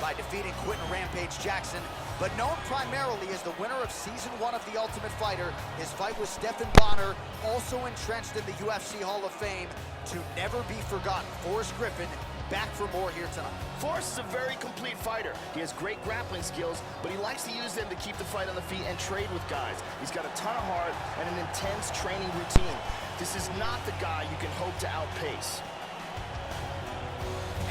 by defeating Quentin Rampage Jackson, but known primarily as the winner of Season 1 of The Ultimate Fighter. His fight with Stephan Bonnar, also entrenched in the UFC Hall of Fame, to never be forgotten. Forrest Griffin, back for more here tonight. Forrest is a very complete fighter. He has great grappling skills, but he likes to use them to keep the fight on the feet and trade with guys. He's got a ton of heart and an intense training routine. This is not the guy you can hope to outpace.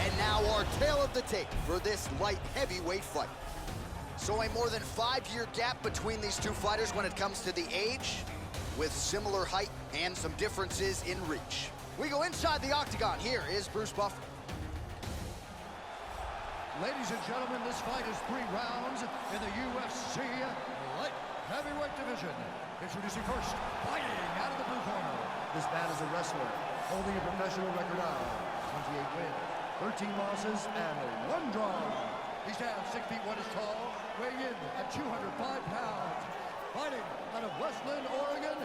And now our tale of the tape for this light heavyweight fight. So a more than 5-year gap between these two fighters when it comes to the age, with similar height and some differences in reach. We go inside the octagon. Here is Bruce Buffer. Ladies and gentlemen, this fight is 3 rounds in the UFC light heavyweight division. Introducing first, fighting out of the blue corner. This man is a wrestler, holding a professional record of 28 wins, 13 losses, and 1 draw. He stands 6 feet 1 inches tall, weighing in at 205 pounds. Fighting out of Westland, Oregon,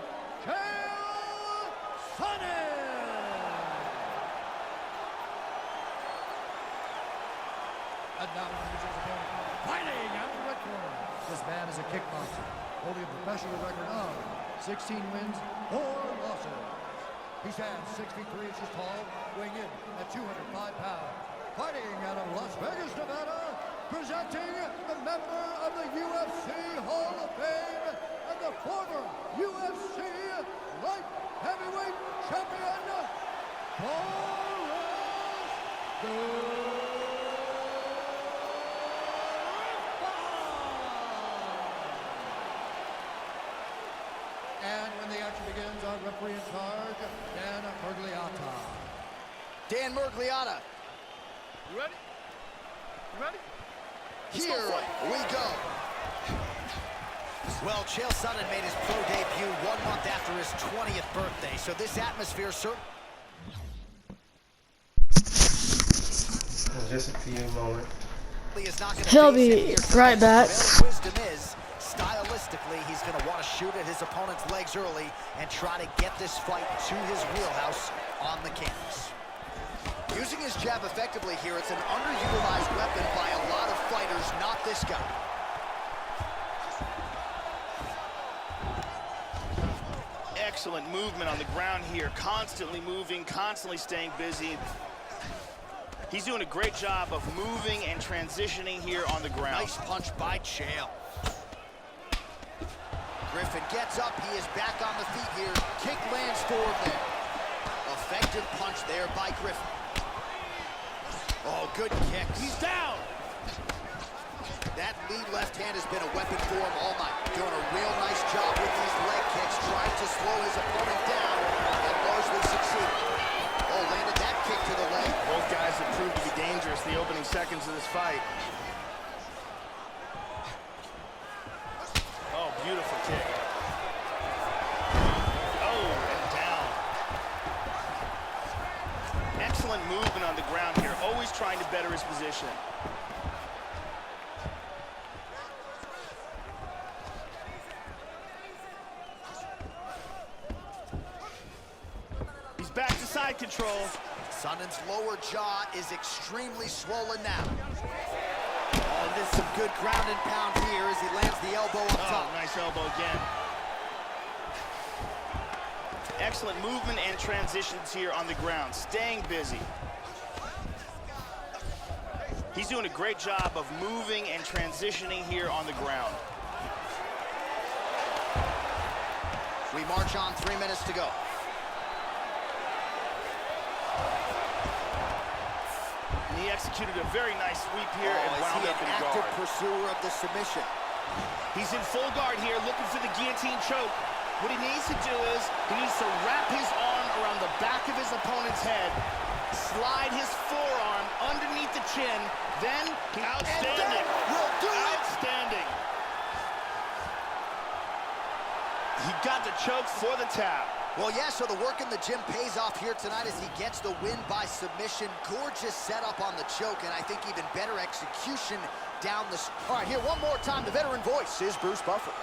Chael Sonnen. And now introducing his opponent, fighting out of the red corner. This man is a kickboxer, holding a professional record of 16 wins, 4 losses. He stands 6 feet 3 inches tall, weighing in at 205 pounds. Fighting out of Las Vegas, Nevada, presenting the member of the UFC Hall of Fame and the former UFC light heavyweight champion, Forrest And when the action begins, our referee in charge, Dan Mergliata. Dan Mergliata. You ready? You ready? Here we go. Well, Chael Sonnen made his pro debut 1 month after his 20th birthday, so this atmosphere certainly... Just a few moments. He'll be right back. Wisdom is, stylistically, he's going to want to shoot at his opponent's legs early and try to get this fight to his wheelhouse on the canvas. Using his jab effectively here, it's an underutilized weapon by a lot of fighters, not this guy. Excellent movement on the ground here, constantly moving, constantly staying busy. He's doing a great job of moving and transitioning here on the ground. Nice punch by Chael. Griffin gets up, he is back on the feet here. Kick lands forward there. Effective punch there by Griffin. Oh, good kick. He's down. That lead left hand has been a weapon for him all night. Doing a real nice job with these leg kicks, trying to slow his opponent down and largely succeeded. Oh, landed that kick to the leg. Both guys have proved to be dangerous the opening seconds of this fight. Oh, beautiful kick. Oh, and down. Excellent movement on the ground here, always trying to better his position. He's back to side control. Sonnen's lower jaw is extremely swollen now. Oh, and there's some good ground and pound here as he lands the elbow up top. Nice elbow again. Excellent movement and transitions here on the ground, staying busy. He's doing a great job of moving and transitioning here on the ground. We march on, 3 minutes to go. And he executed a very nice sweep here and wound up in an guard. active pursuer of the submission. He's in full guard here, looking for the guillotine choke. What he needs to do is, he needs to wrap his arm around the back of his opponent's head, slide his forearm underneath the chin, then outstanding. Will do it. Outstanding. He got the choke for the tap. Well, yeah, so the work in the gym pays off here tonight as he gets the win by submission. Gorgeous setup on the choke, and I think even better execution down the... All right, here, one more time, the veteran voice is Bruce Buffer.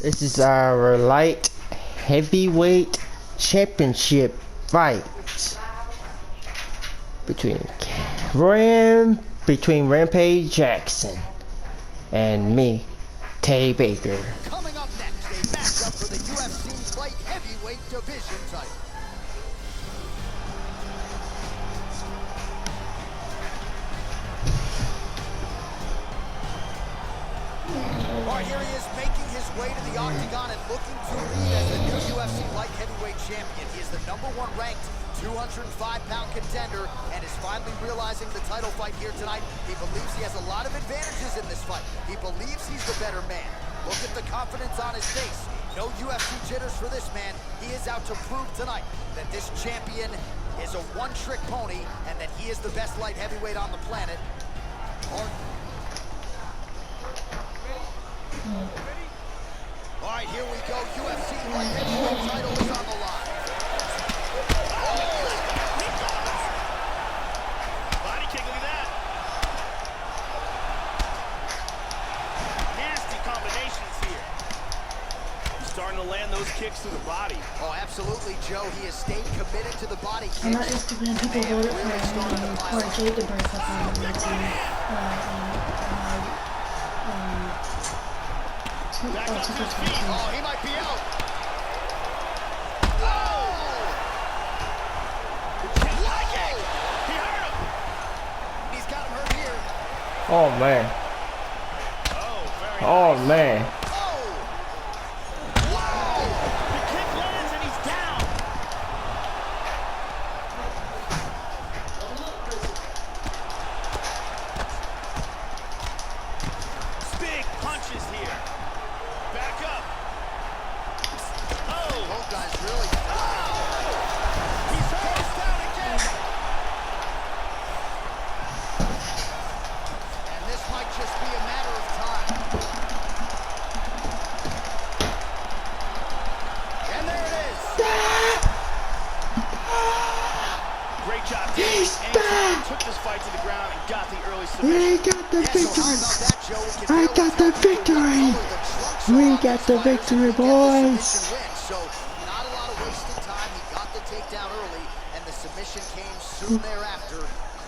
This is our light heavyweight championship fight between Rampage Jackson and me, Tay Baker. Coming up next, a matchup for the UFC light heavyweight division title. All right, here he is making his way to the octagon and looking to lead as the new UFC light heavyweight champion. He is the #1 ranked 205-pound contender and is finally realizing the title fight here tonight. He believes he has a lot of advantages in this fight. He believes he's the better man. Look at the confidence on his face. No UFC jitters for this man. He is out to prove tonight that this champion is a one-trick pony and that he is the best light heavyweight on the planet. All right, here we go. UFC light heavyweight title is on the line. Body kick, look at that. Nasty combinations here. He's starting to land those kicks to the body. Oh, absolutely, Joe. He has stayed committed to the body kicks. I'm not used to when people voted for Jay to break up on the team. Back up to his feet. Oh, he might be out. Oh! Like it. He hurt him. He's got him hurt here. Oh man. Oh, very Oh nice. man. Oh! Wow. The kick lands and he's down. Big punches here. Back up. Oh. Both guys really. He's face down again. And this might just be a matter of time. And there it is. Great job, Dave. And took this fight to the ground and got the early submission. We got the Yeah, so how victory. about that, Joe? We can I barely got tell the people what victory. color the trunks are We on got these the fighters victory, if he gets the boys. submission win. So not a lot of wasted time. He got the takedown early, and the submission came soon thereafter.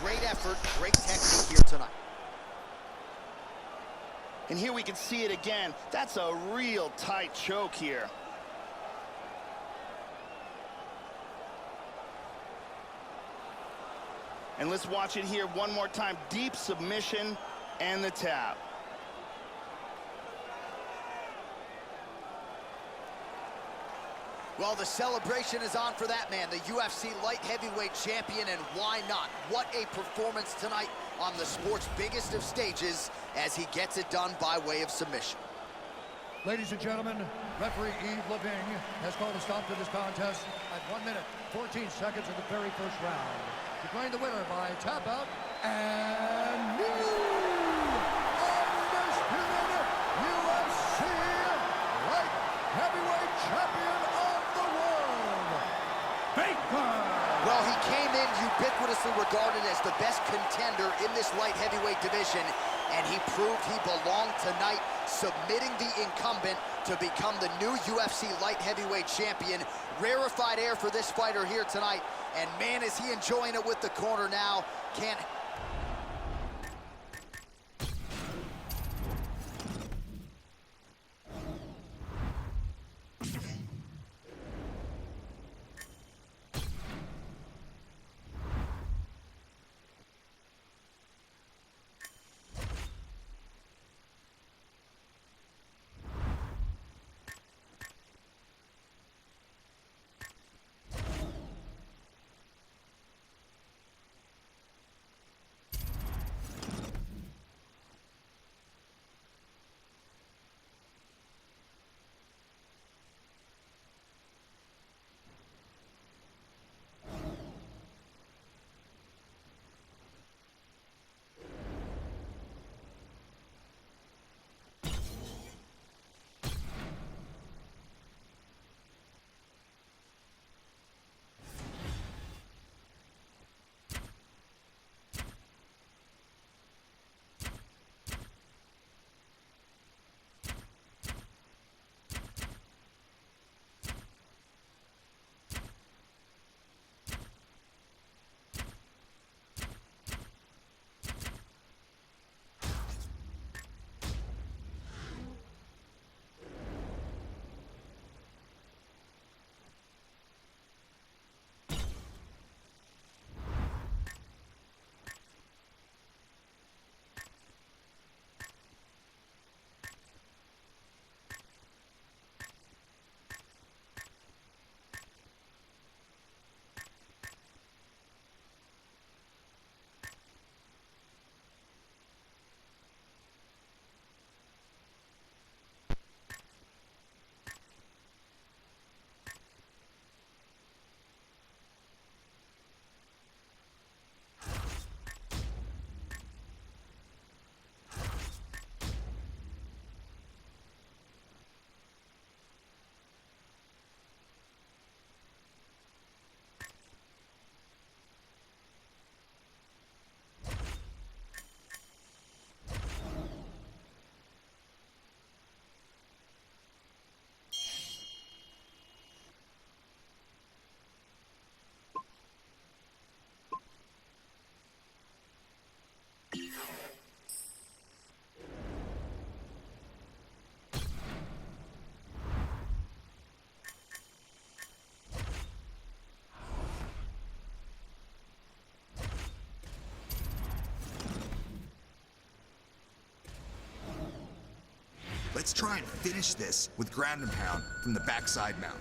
Great effort, great technique here tonight. And here we can see it again. That's a real tight choke here. And let's watch it here one more time. Deep submission and the tap. Well, the celebration is on for that man, the UFC light heavyweight champion, and why not? What a performance tonight on the sport's biggest of stages as he gets it done by way of submission. Ladies and gentlemen, referee Yves Leving has called a stop to this contest at 1 minute, 14 seconds of the very first round. Declaring the winner by tap out and new undisputed UFC light heavyweight champion of the world, Baker. Well, he came in ubiquitously regarded as the best contender in this light heavyweight division, and he proved he belonged tonight, submitting the incumbent to become the new UFC light heavyweight champion. Rarefied air for this fighter here tonight, and man, is he enjoying it with the corner now. Can't Let's try and finish this with ground and pound from the backside mount.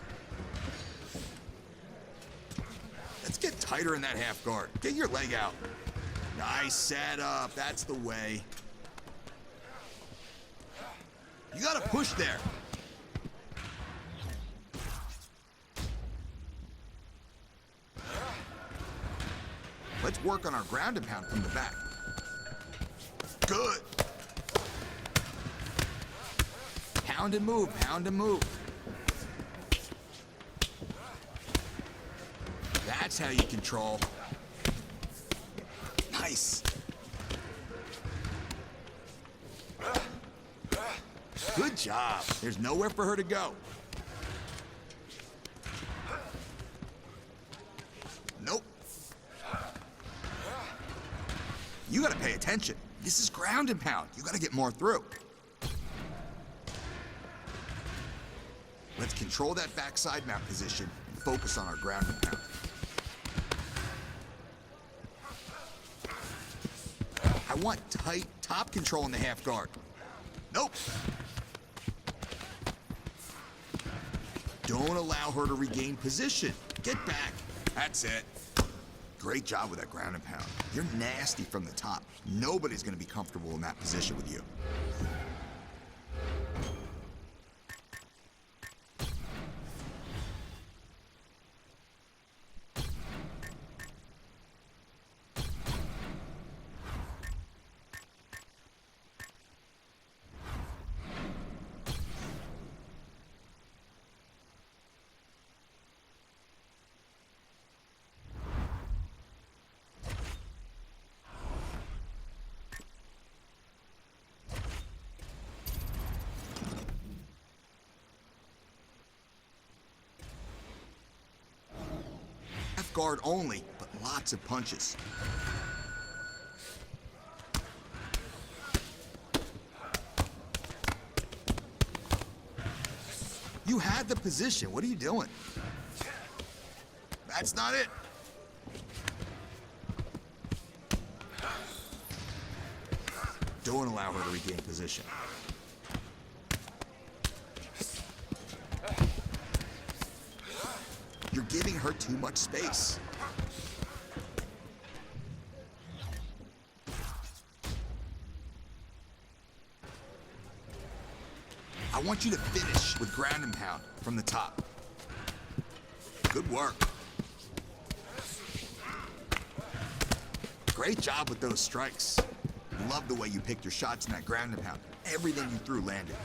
Let's get tighter in that half guard. Get your leg out. Nice setup. That's the way. You gotta push there. Let's work on our ground and pound from the back. Good. Pound and move, pound and move. That's how you control. Nice. Good job. There's nowhere for her to go. Nope. You gotta pay attention. This is ground and pound. You gotta get more through. Let's control that backside mount position and focus on our ground and pound. I want tight top control in the half guard. Nope. Don't allow her to regain position. Get back. That's it. Great job with that ground and pound. You're nasty from the top. Nobody's gonna be comfortable in that position with you. Guard only, but lots of punches. You had the position. What are you doing? That's not it. Don't allow her to regain position. You're giving her too much space. I want you to finish with ground and pound from the top. Good work. Great job with those strikes. Love the way you picked your shots in that ground and pound. Everything you threw landed.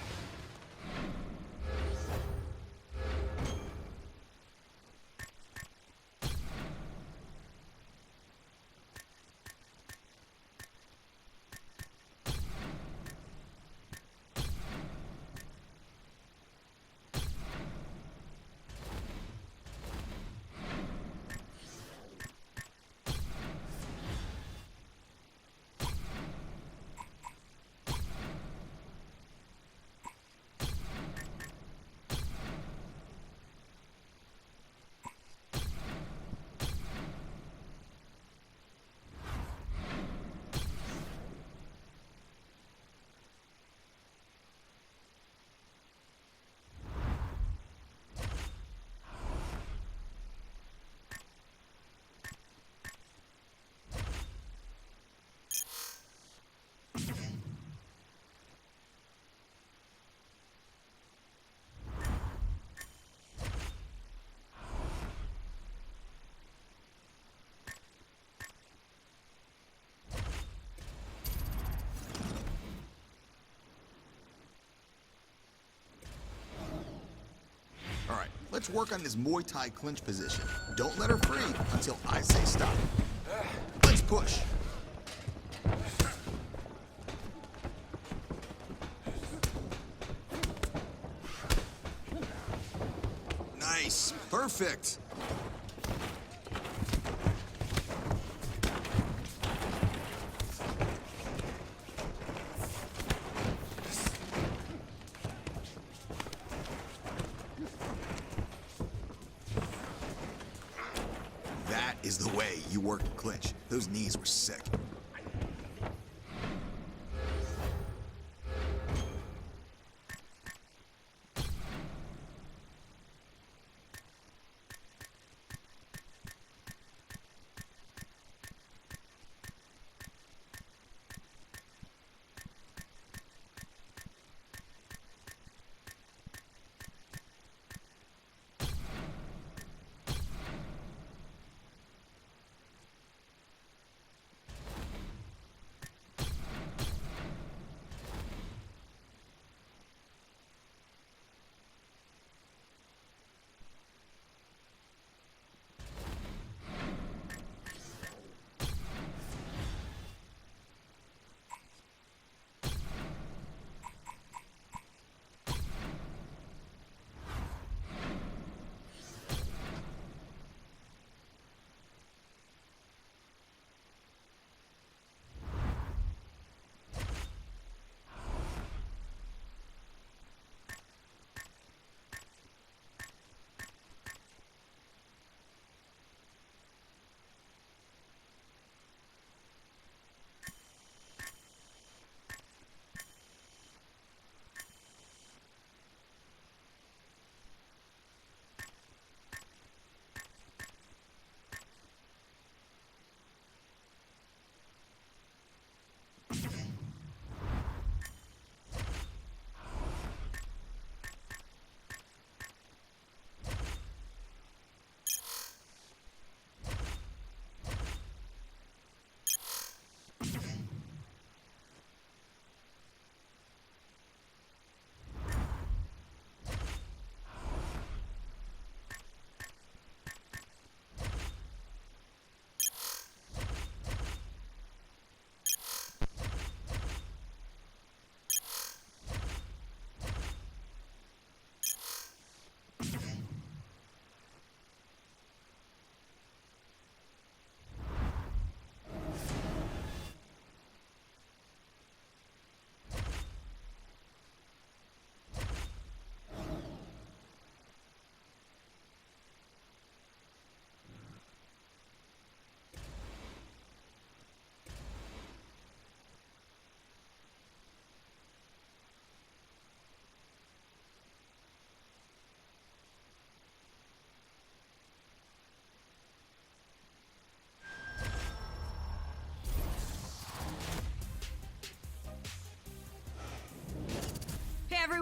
Let's work on this Muay Thai clinch position. Don't let her free until I say stop. Let's push. Nice. Perfect. Is the way you work the clinch. Those knees were sick.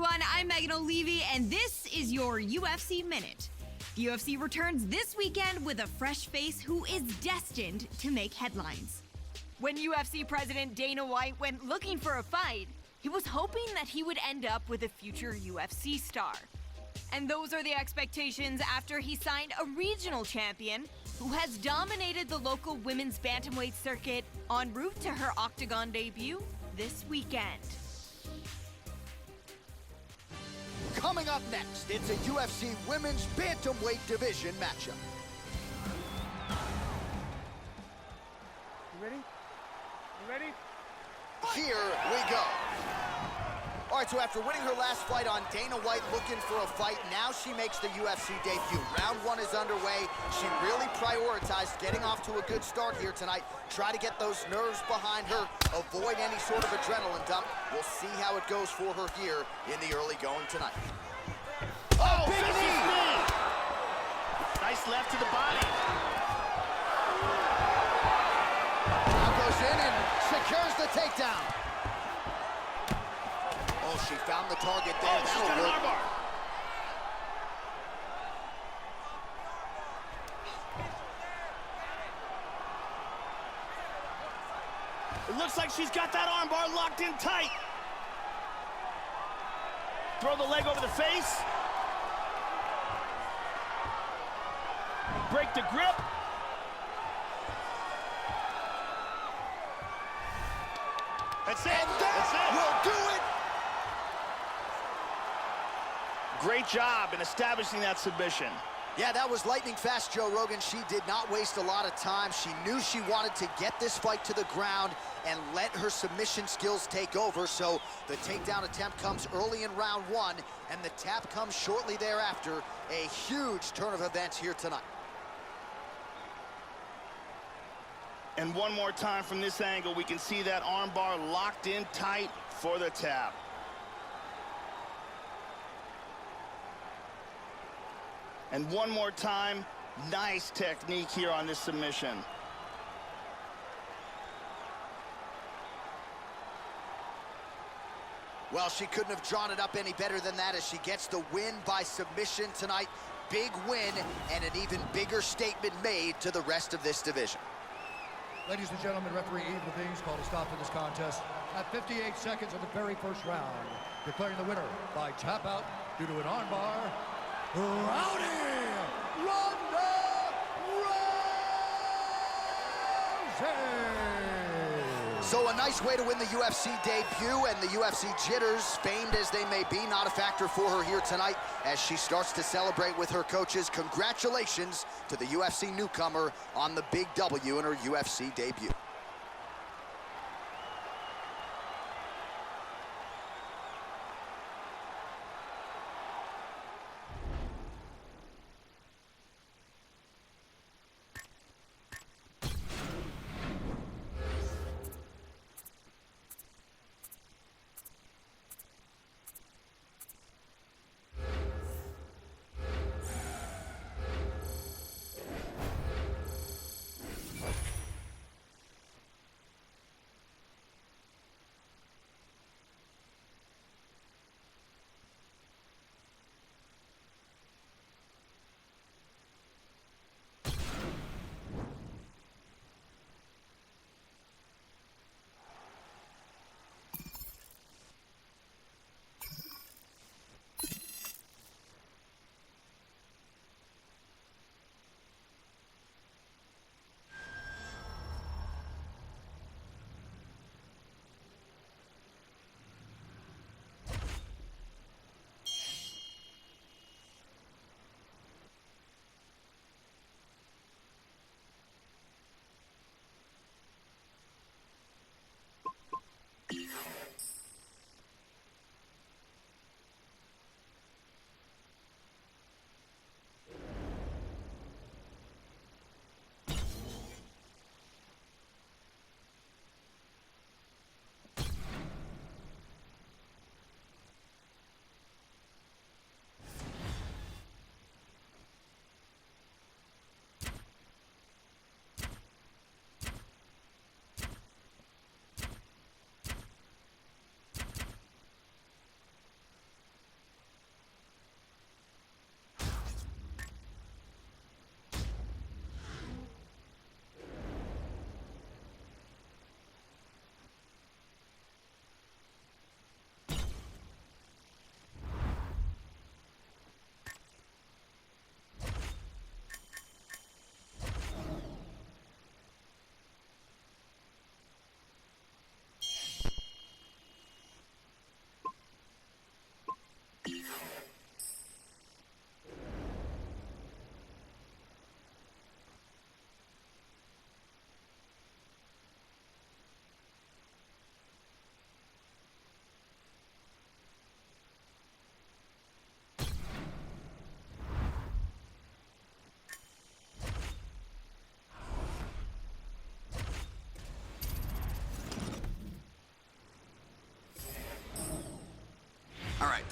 everyone, I'm Megan O'Leary, and this is your UFC Minute. The UFC returns this weekend with a fresh face who is destined to make headlines. When UFC President Dana White went looking for a fight, he was hoping that he would end up with a future UFC star. And those are the expectations after he signed a regional champion who has dominated the local women's bantamweight circuit en route to her octagon debut this weekend. Coming up next, it's a UFC Women's Bantamweight Division matchup. You ready? You ready? Here we go. All right, so after winning her last fight on Dana White looking for a fight, now she makes the UFC debut. Round one is underway. She really prioritized getting off to a good start here tonight. Try to get those nerves behind her, avoid any sort of adrenaline dump. We'll see how it goes for her here in the early going tonight. Oh, big knee! Nice left to the body. Now goes in and secures the takedown. Oh, she found the target there. Oh, she's got an armbar. It looks like she's got that armbar locked in tight. Throw the leg over the face. Break the grip. That's it. And That's it. will do it. Great job in establishing that submission. Yeah, that was lightning fast, Joe Rogan. She did not waste a lot of time. She knew she wanted to get this fight to the ground and let her submission skills take over. So the takedown attempt comes early in round one, and the tap comes shortly thereafter. A huge turn of events here tonight. And one more time from this angle, we can see that armbar locked in tight for the tap. And one more time, nice technique here on this submission. Well, she couldn't have drawn it up any better than that as she gets the win by submission tonight. Big win and an even bigger statement made to the rest of this division. Ladies and gentlemen, referee Eve Levine's called a stop to this contest at 58 seconds of the very first round, declaring the winner by tap out due to an armbar, Rowdy Ronda Rousey! So a nice way to win the UFC debut, and the UFC jitters, famed as they may be, not a factor for her here tonight as she starts to celebrate with her coaches. Congratulations to the UFC newcomer on the big W in her UFC debut.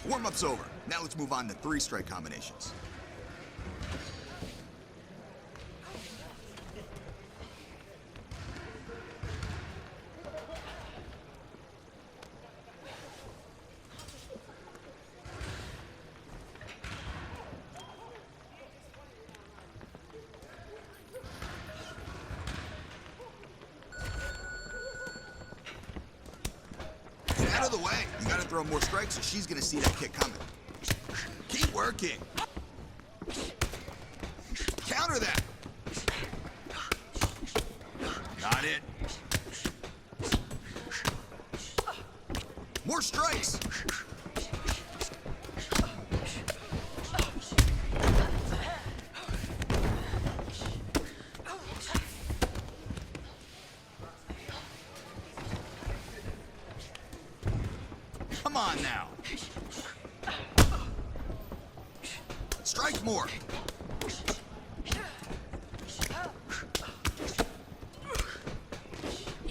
Warm-up's over. Now let's move on to 3-strike combinations. Get out of the way. You gotta throw more strikes or she's gonna see that kick coming. Keep working. Counter that. Got it. More strikes. Come on now. Strike more.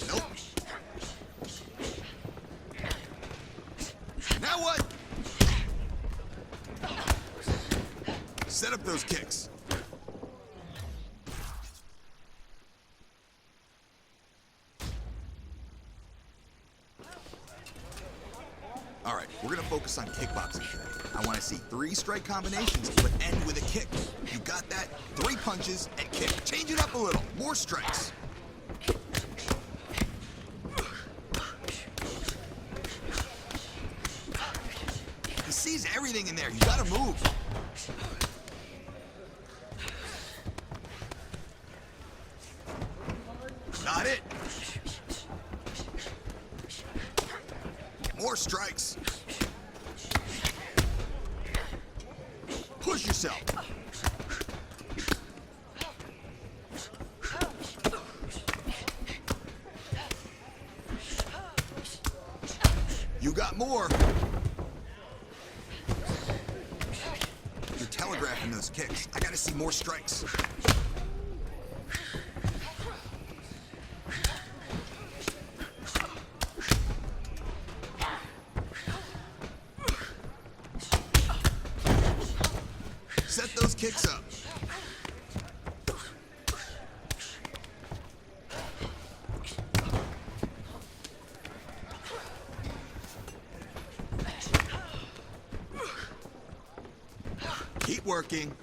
Nope. Now what? Set up those kicks. All right, we're gonna focus on kickboxing today. I want to see 3-strike combinations, but end with a kick. You got that? 3 punches and kick. Change it up a little. More strikes. He sees everything in there. You gotta move. Got it. More strikes. Push yourself. You got more. You're telegraphing those kicks. I gotta see more strikes. Set those kicks up. Keep working.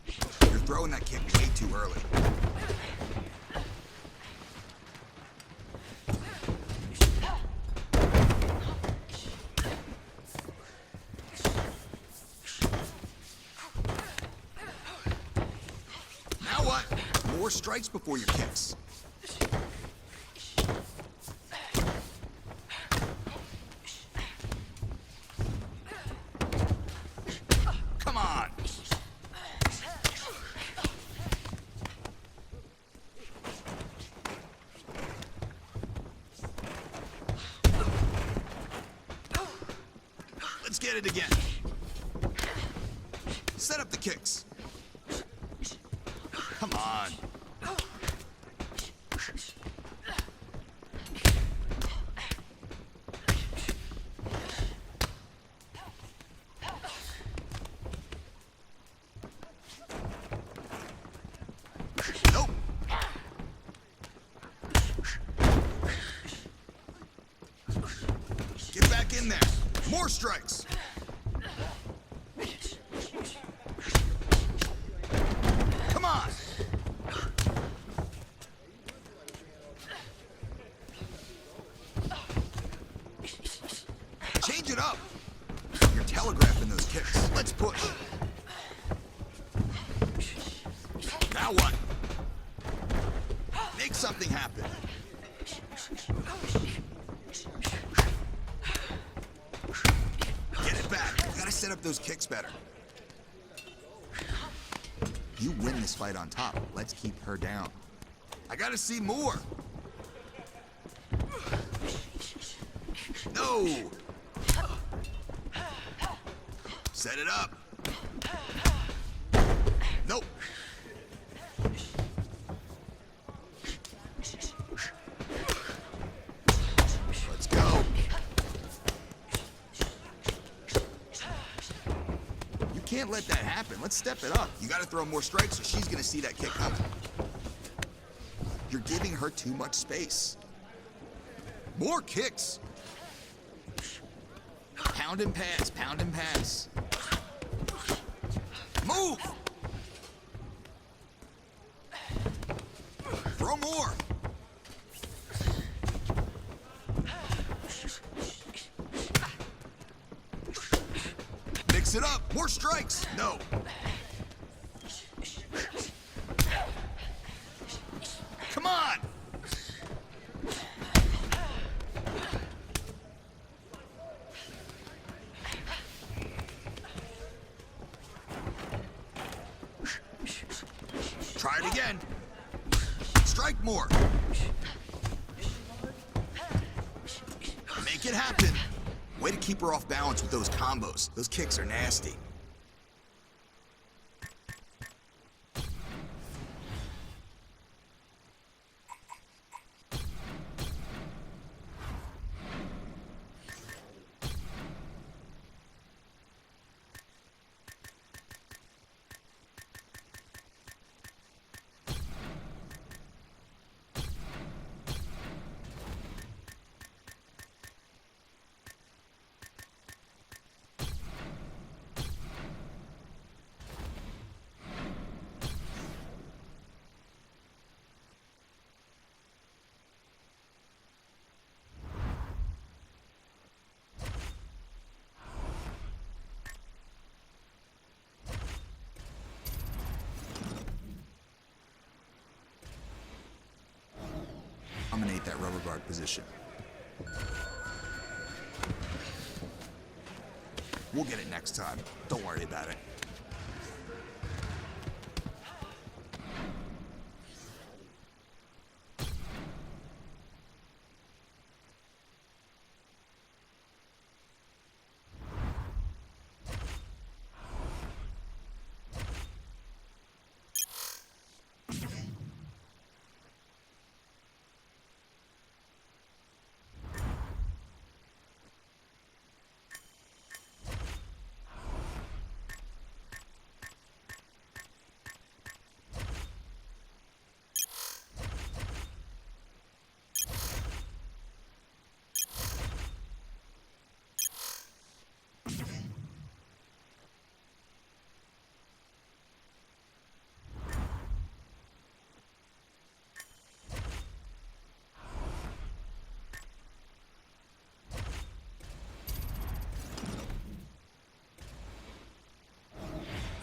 You're throwing that kick way too early. Now what? More strikes before your kicks. Come on. Let's get it again. Set up the kicks. Come on. Nope. Get back in there. More strikes. Come on. Change it up. You're telegraphing those kicks. Let's push. Now what? Make something happen. Get it back. You gotta set up those kicks better. You win this fight on top. Let's keep her down. I gotta see more. No. Set it up. Nope. Let's go. can't let that happen. Let's step it up. You gotta throw more strikes so she's gonna see that kick coming. You're giving her too much space. More kicks. Pound and pass, pound and pass. Move! Throw more. Mix it up. More strikes. No. Come on. Try it again. Strike more. Make it happen. Way to keep her off balance with those combos. Those kicks are nasty. Dominate that rubber guard position. We'll get it next time. Don't worry about it.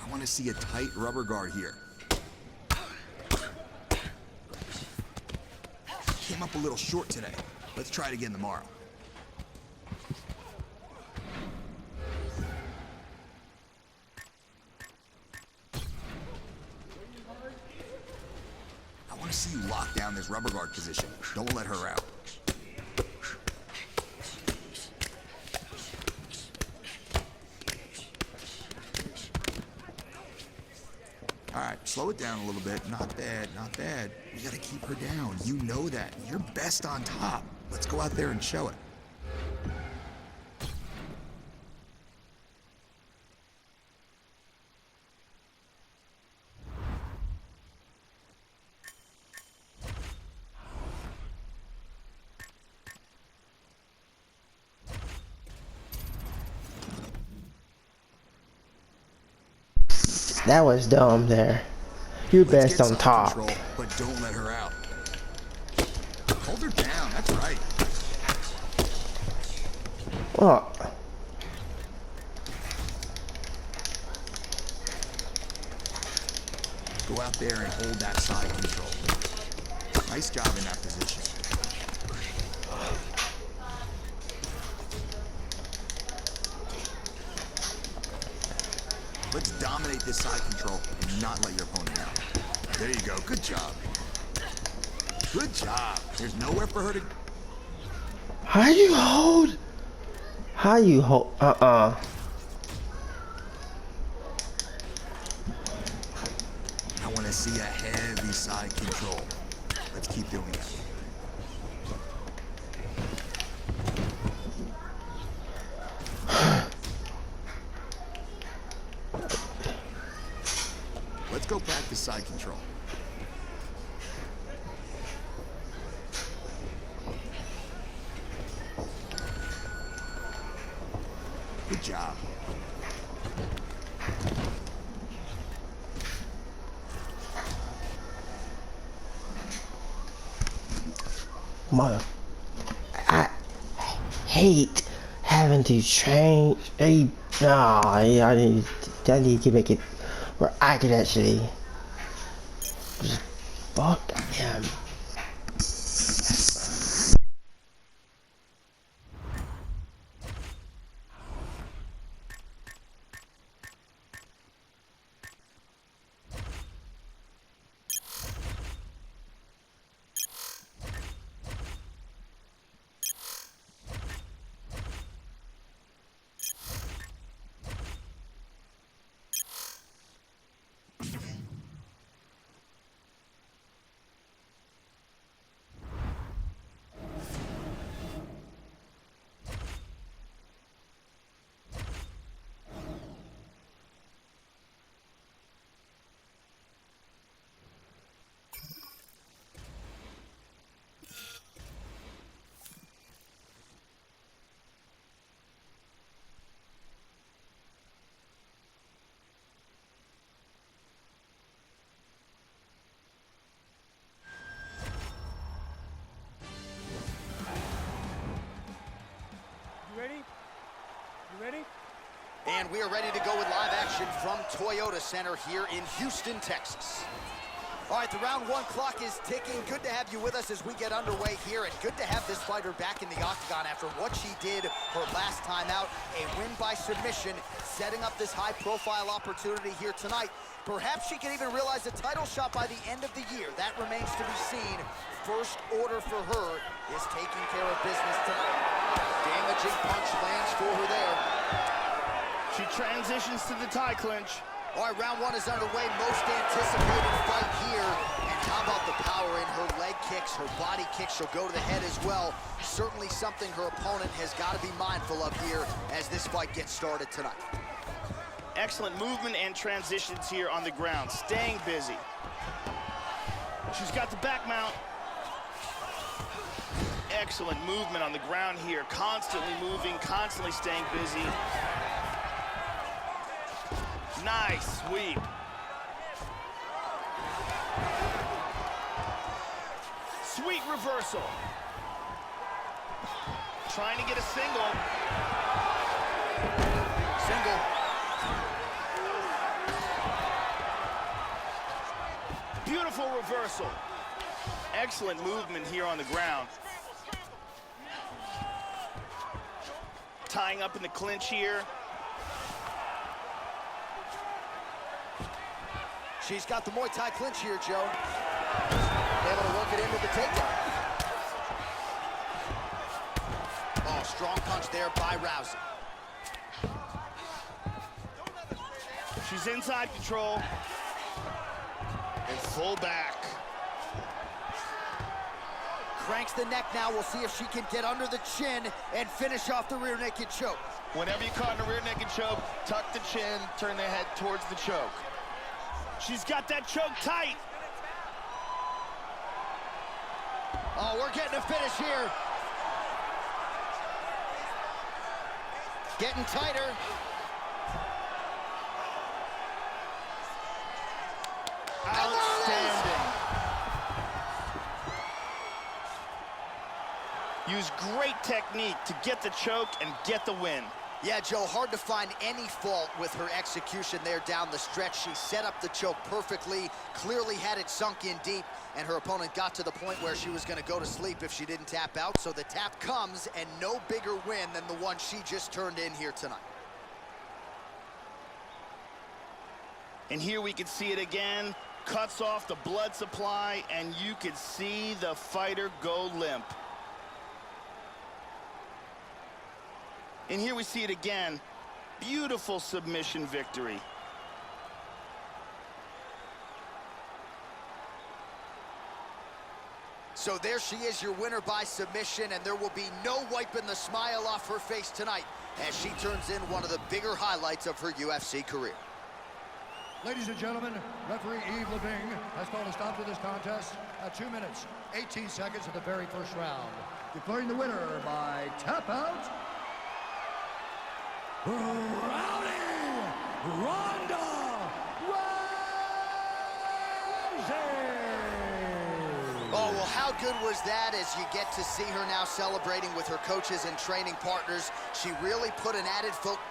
I want to see a tight rubber guard here. Came up a little short today. Let's try it again tomorrow. I want to see you lock down this rubber guard position. Don't let her out. All right, slow it down a little bit. Not bad, not bad. We gotta keep her down. You know that. You're best on top. Let's go out there and show it. That was dumb there. You Let's best get on some top. control, but don't let her out. Hold her down, that's right. Oh, Go out there and hold that side control. Nice job in that position. Let's dominate this side control and not let your opponent out. There you go. Good job. Good job. There's nowhere for her to... how you hold? How you hold? I want to see a heavy side control. Let's keep doing that. job. Mother, I hate having to change. I need to make it where I could actually just fuck him. And we are ready to go with live action from Toyota Center here in Houston, Texas. All right, the round one clock is ticking. Good to have you with us as we get underway here, and good to have this fighter back in the octagon after what she did her last time out. A win by submission, setting up this high-profile opportunity here tonight. Perhaps she can even realize a title shot by the end of the year. That remains to be seen. First order for her is taking care of business tonight. Damaging punch lands for her there. She transitions to the tie clinch. All right, round one is underway. Most anticipated fight here. And how about the power in her leg kicks, her body kicks? She'll go to the head as well. Certainly something her opponent has got to be mindful of here as this fight gets started tonight. Excellent movement and transitions here on the ground, staying busy. She's got the back mount. Excellent movement on the ground here, constantly moving, constantly staying busy. Nice sweep. Sweet reversal. Trying to get a single. Single. Beautiful reversal. Excellent movement here on the ground. Tying up in the clinch here. She's got the Muay Thai clinch here, Joe. Able to work it into the takedown. Oh, strong punch there by Rousey. She's inside control. And full back. Cranks the neck now. We'll see if she can get under the chin and finish off the rear naked choke. Whenever you're caught in a rear naked choke, tuck the chin, turn the head towards the choke. She's got that choke tight. Oh, we're getting a finish here. Getting tighter. Outstanding. Use great technique to get the choke and get the win. Yeah, Joe, hard to find any fault with her execution there down the stretch. She set up the choke perfectly, clearly had it sunk in deep, and her opponent got to the point where she was going to go to sleep if she didn't tap out. So the tap comes, and no bigger win than the one she just turned in here tonight. And here we can see it again. Cuts off the blood supply, and you can see the fighter go limp. And here we see it again. Beautiful submission victory. So there she is, your winner by submission, and there will be no wiping the smile off her face tonight as she turns in one of the bigger highlights of her UFC career. Ladies and gentlemen, referee Yves Leving has called a stop to this contest at 2 minutes, 18 seconds of the very first round. Declaring the winner by tap out, Rowdy Ronda Rousey. Oh, well, how good was that as you get to see her now celebrating with her coaches and training partners. She really put an added focus.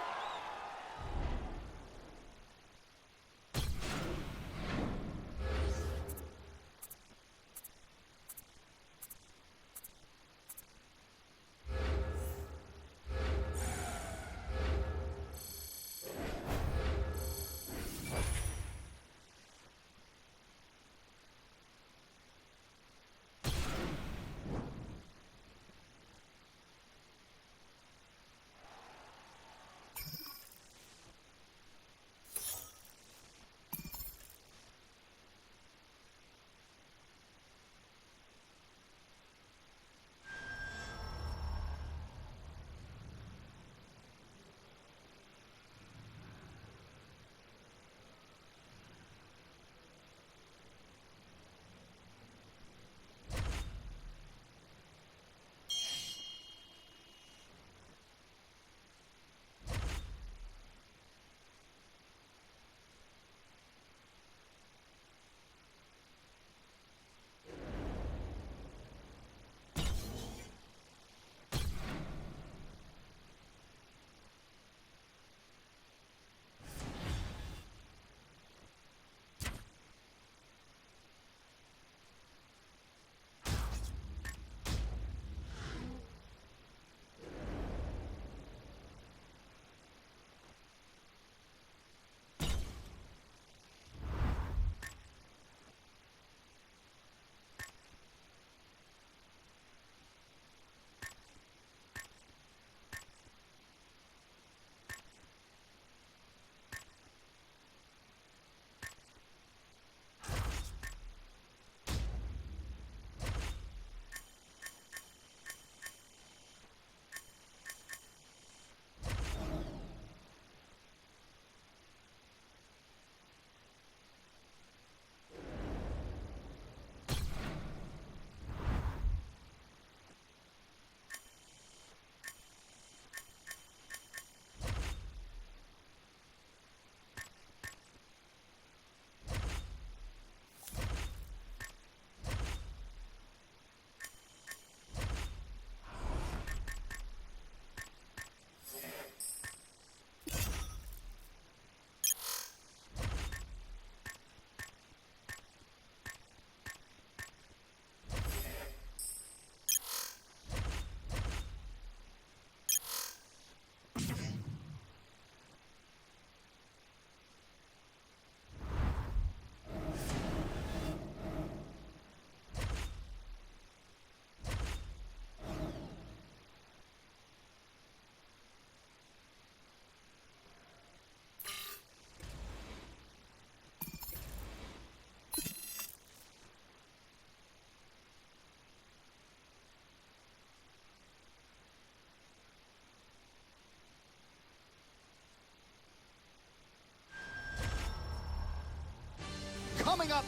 Coming up.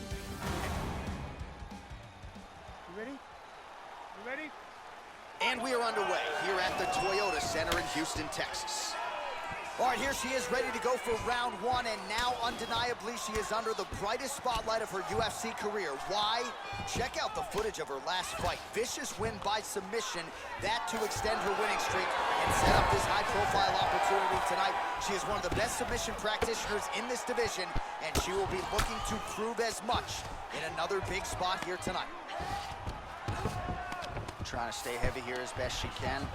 You ready? You ready? And we are underway here at the Toyota Center in Houston, Texas. All right, here she is ready to go for round one, and now undeniably she is under the brightest spotlight of her UFC career. Why? Check out the footage of her last fight. Vicious win by submission, that to extend her winning streak and set up this high-profile opportunity tonight. She is one of the best submission practitioners in this division, and she will be looking to prove as much in another big spot here tonight. Trying to stay heavy here as best she can.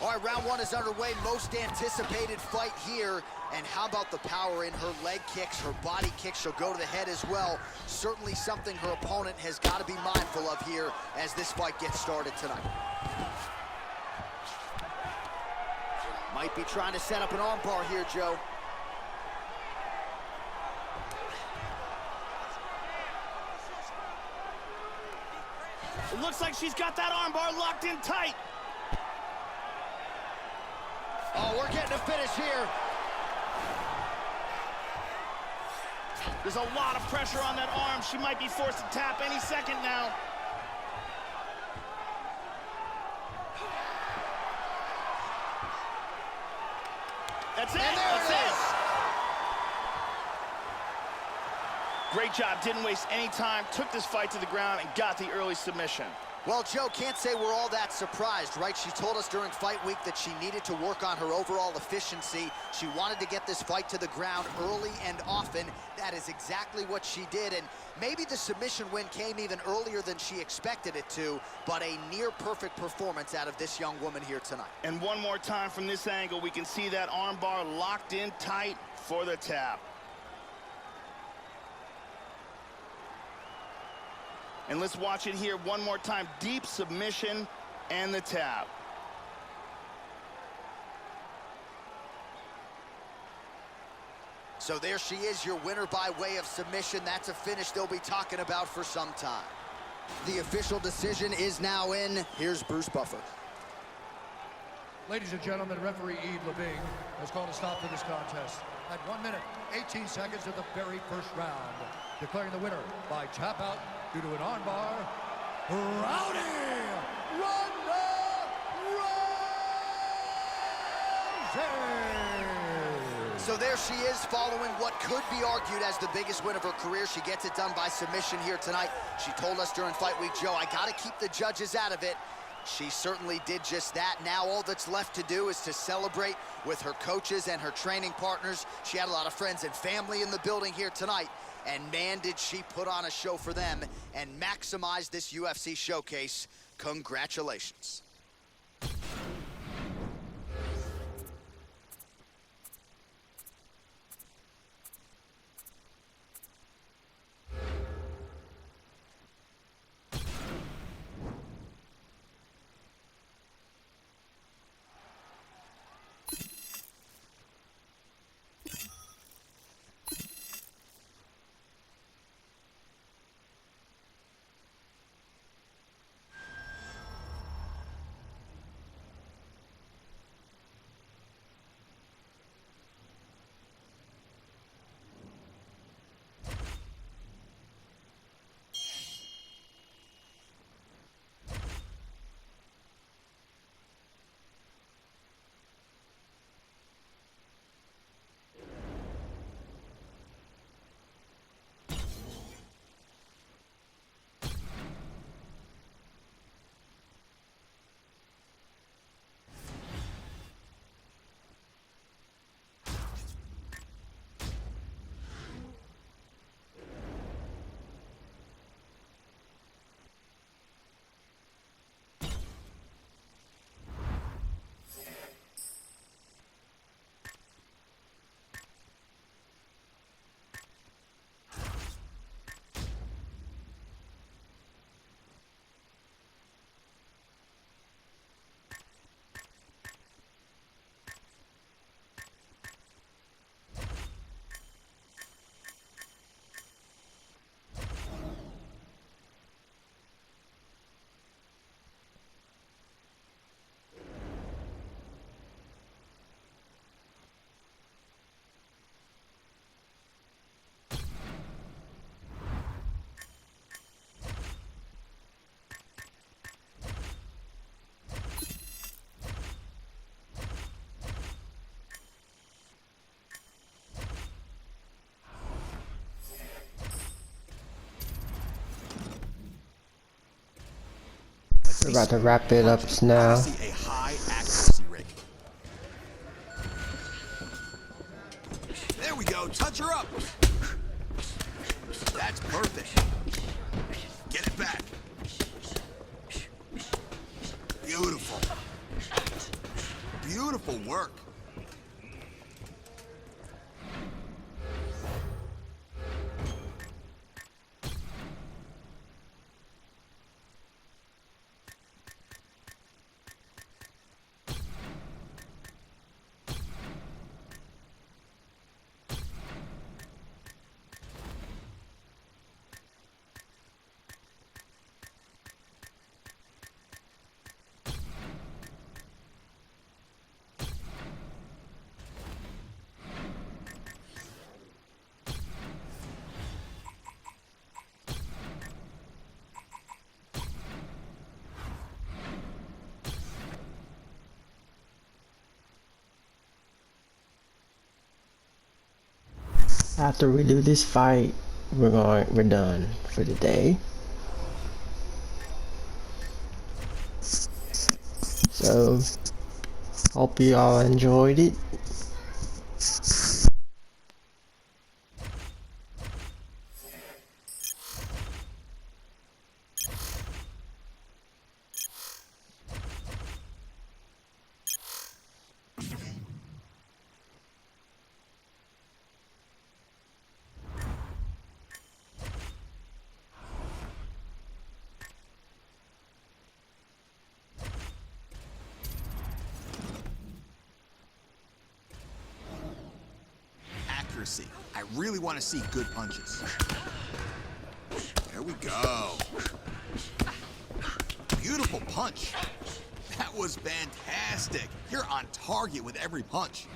All right, round one is underway. Most anticipated fight here. And how about the power in her leg kicks, her body kicks? She'll go to the head as well. Certainly something her opponent has got to be mindful of here as this fight gets started tonight. Might be trying to set up an armbar here, Joe. It looks like she's got that armbar locked in tight. Oh, we're getting a finish here. There's a lot of pressure on that arm. She might be forced to tap any second now. That's it. And there That's it is. Great job. Didn't waste any time. Took this fight to the ground and got the early submission. Well, Joe, can't say we're all that surprised, right? She told us during fight week that she needed to work on her overall efficiency. She wanted to get this fight to the ground early and often. That is exactly what she did, and maybe the submission win came even earlier than she expected it to, but a near-perfect performance out of this young woman here tonight. And one more time from this angle, we can see that arm bar locked in tight for the tap. And let's watch it here one more time. Deep submission and the tap. So there she is, your winner by way of submission. That's a finish they'll be talking about for some time. The official decision is now in. Here's Bruce Buffer. Ladies and gentlemen, referee Yves Levine has called a stop to this contest at 1 minute, 18 seconds of the very first round, declaring the winner by tap out due to an armbar, Rowdy Ronda Rousey. So there she is, following what could be argued as the biggest win of her career. She gets it done by submission here tonight. She told us during fight week, Joe, I gotta keep the judges out of it. She certainly did just that. Now all that's left to do is to celebrate with her coaches and her training partners. She had a lot of friends and family in the building here tonight. And man, did she put on a show for them and maximize this UFC showcase. Congratulations. We're about to wrap it up now. See a high accuracy rate. There we go. Touch her up. That's perfect. Get it back. Beautiful. Beautiful work. After we do this fight, we're done for the day. So hope you all enjoyed it. Accuracy. I really want to see good punches. There we go. Beautiful punch. That was fantastic. You're on target with every punch.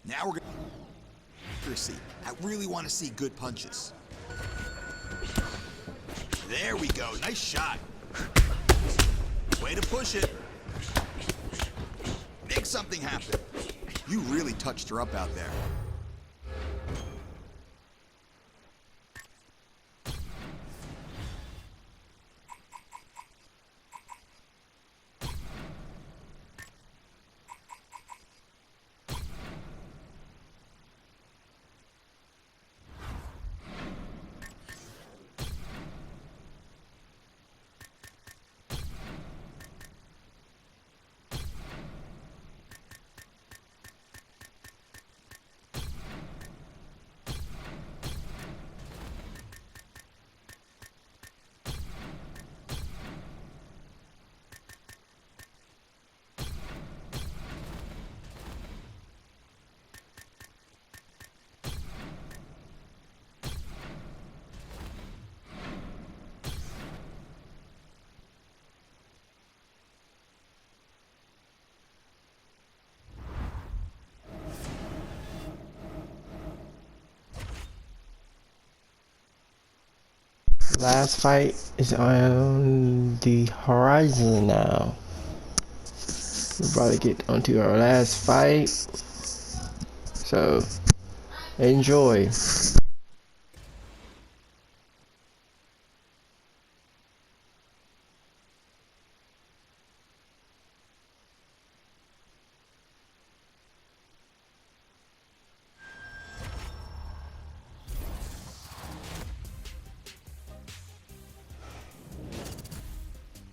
Now we're gonna accuracy. I really want to see good punches. There we go. Nice shot. Way to push it. Make something happen. You really touched her up out there. Last fight is on the horizon now. We're about to get onto our last fight. So, enjoy.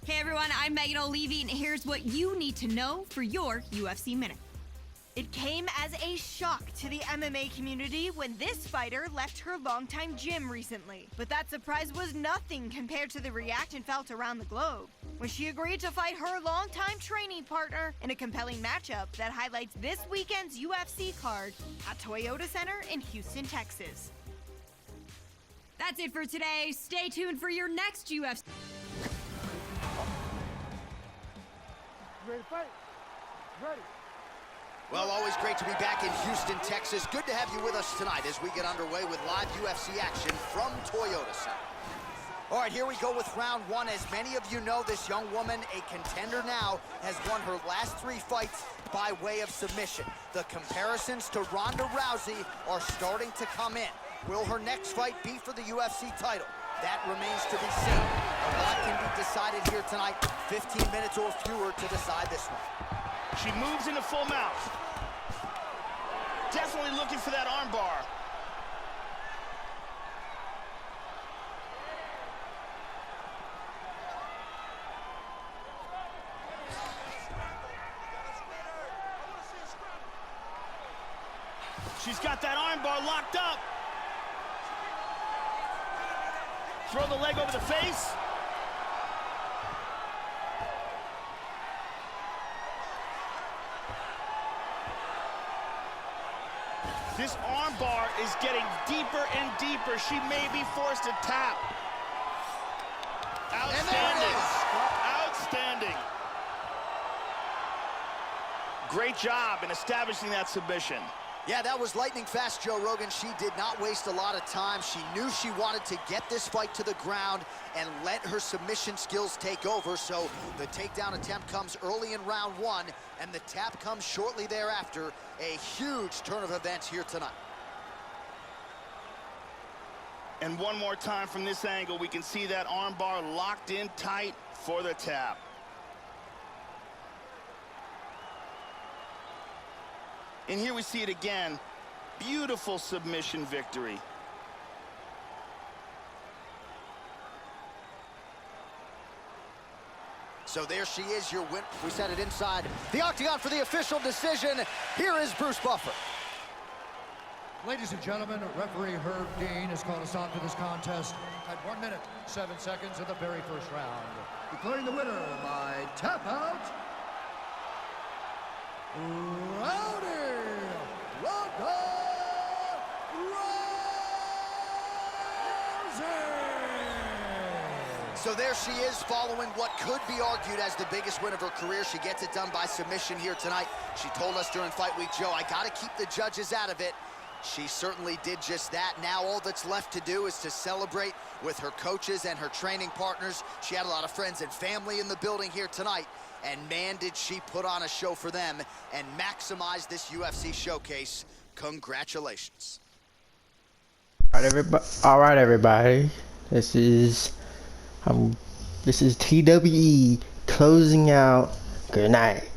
Hey everyone, I'm Megan O'Leary, and here's what you need to know for your UFC Minute. It came as a shock to the MMA community when this fighter left her longtime gym recently. But that surprise was nothing compared to the reaction felt around the globe when she agreed to fight her longtime training partner in a compelling matchup that highlights this weekend's UFC card at Toyota Center in Houston, Texas. That's it for today. Stay tuned for your next UFC. Ready to fight? Ready. Well, always great to be back in Houston, Texas. Good to have you with us tonight as we get underway with live UFC action from Toyota Center. All right, here we go with round one. As many of you know, this young woman, a contender now, has won her last 3 fights by way of submission. The comparisons to Ronda Rousey are starting to come in. Will her next fight be for the UFC title? That remains to be seen. A lot can be decided here tonight. 15 minutes or fewer to decide this one. She moves into full mount. Definitely looking for that arm bar. She's got that arm bar locked up. Throw the leg over the face. This arm bar is getting deeper and deeper. She may be forced to tap. Outstanding. Outstanding. Great job in establishing that submission. Yeah, that was lightning fast, Joe Rogan. She did not waste a lot of time. She knew she wanted to get this fight to the ground and let her submission skills take over. So the takedown attempt comes early in round one, and the tap comes shortly thereafter. A huge turn of events here tonight. And one more time from this angle, we can see that arm bar locked in tight for the tap. And here we see it again. Beautiful submission victory. So there she is, your win. We set it inside the octagon for the official decision. Here is Bruce Buffer. Ladies and gentlemen, referee Herb Dean has called a stop to this contest at 1 minute, 7 seconds of the very first round. Declaring the winner by tap out, Rowdy Ronda Rousey! So there she is, following what could be argued as the biggest win of her career. She gets it done by submission here tonight. She told us during Fight Week, Joe, I gotta keep the judges out of it. She certainly did just that. Now all that's left to do is to celebrate with her coaches and her training partners. She had a lot of friends and family in the building here tonight. And man, did she put on a show for them and maximize this UFC showcase. Congratulations. All right, everybody. This is TWE closing out. Good night.